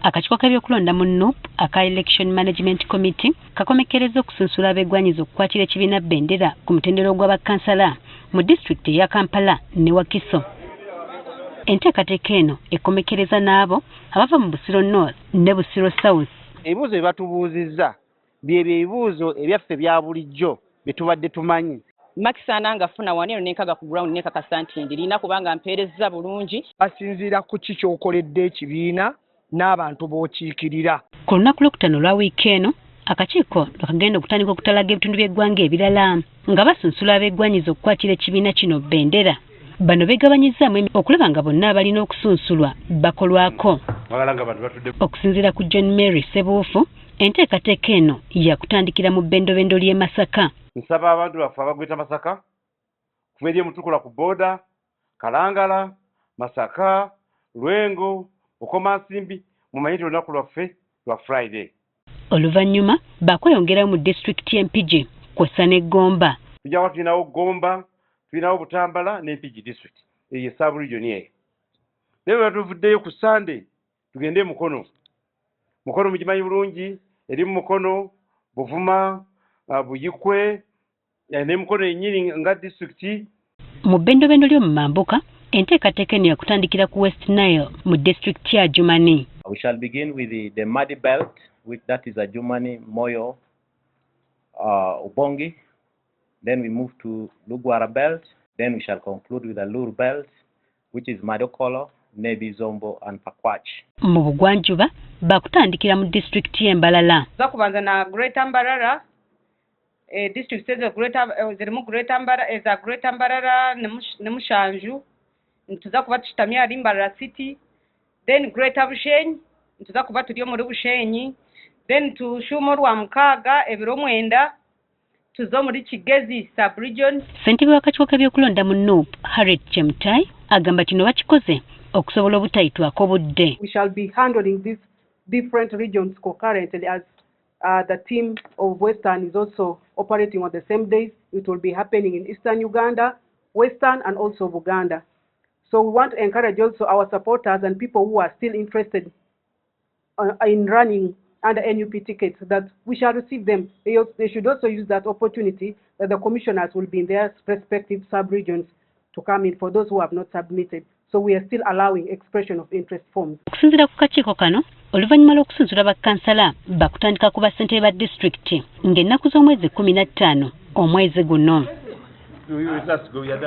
Akakiiko k'ebyokulonda mu NUP aka Election Management Committee kakomekereza okusunsula abeegwanyiza okukwatira ekibiina Bendera ku mutendera gw'abakansala mu disitulikiti eya Kampala ne Wakiso. Enteekateeka eno ekomekereza n'abo abava mu Busiro North ne Busiro South. Ebibuuzo bye batubuuzizza byebyo ebibuuzo ebyaffe bya bulijjo bye tubadde tumanyi. Makisana ngafuna wanero nekaga ku ground nekakasa nti ndirina kubanga mpeereza bulungi. Basinziira ku ki ky'okoledde ekibiina n'abantu b'okiikirira. Ku lunaku lwokutaano olwa wiiki eno akakiiko kagenda okutandika okutalaga ebitundu by'eggwanga ebirala nga basunsula abeegwanyiza okukwatira ekibiina kino Bendera. Bano beegabanyizzaamu okulaba nga bonna abalina okusunsulwa bakolwako. Okusinziira ku John Mary Sebuufu, enteekateeka eno yakutandikira mu bbendobendo ly'e Masaka. Nsaba abantu baffe abagweta Masaka kuva eri Mutukula ku booda, Kalangala, Masaka, Lwengo, Bukomansimbi mumanyi olunaku lwaffe lwa Friday. Oluvannyuma bakweyongerayo mu disitulikiti y'Empigi kw'ossa ne Gomba. Tujja tulinawo Gomba, tulinawo Butambala n'Empigi district eyo sub region eyo. Leero tuvuddeyo ku Sunday tugende Mukono. Mukono mugimanyi bulungi, eri Mukono, Buvuma, Buyikwe, ne Mukono yennyini nga district. Mu bbendobendo ly'omu Mambuka enteekateeka eno yakutandikira ku West Nile mu district ya Jumani. We shall begin with the Madi Belt, which that is Jumani, Moyo, Ubongi. Then we move to Lugwara Belt. Then we shall conclude with the Lur Belt, which is Madokolo, Nebi Zombo and Pakwach. Mu bugwanjuba bakutandikira mu district y'Embalala. Zakubanza na Greater Mbarara. District says zirimu Greater Mbarara ne Mushanju. Ntuza kuba tukitamya ali Mbarara City. Then Greater Bushenyi. Ntuza kuba tuli muri Bushenyi. Then tushumo rwa Mukaga ebiro mwenda. Tuzo muri Kigezi sub-region. Ssentebe w'akakiiko k'ebyokulonda mu NUP Harriet Chemutai agamba kino bakikoze okusobola obutayitwako budde. We shall be handling these different regions concurrently as the team of Western is also operating on the same days. It will be happening in Eastern Uganda, Western and also Buganda. So we want to encourage also our supporters and people who are still interested in running under NUP tickets that we shall receive them. They should also use that opportunity that the commissioners will be in their respective sub-regions to come in for those who have not submitted. So we are still allowing expression of interest forms. Okusinziira ku kakiiko kano, oluvannyuma lw'okusunsula bakkansala bakutandika ku bassentebe ba disitulikiti ng'ennaku z'omwezi 15 omwezi guno.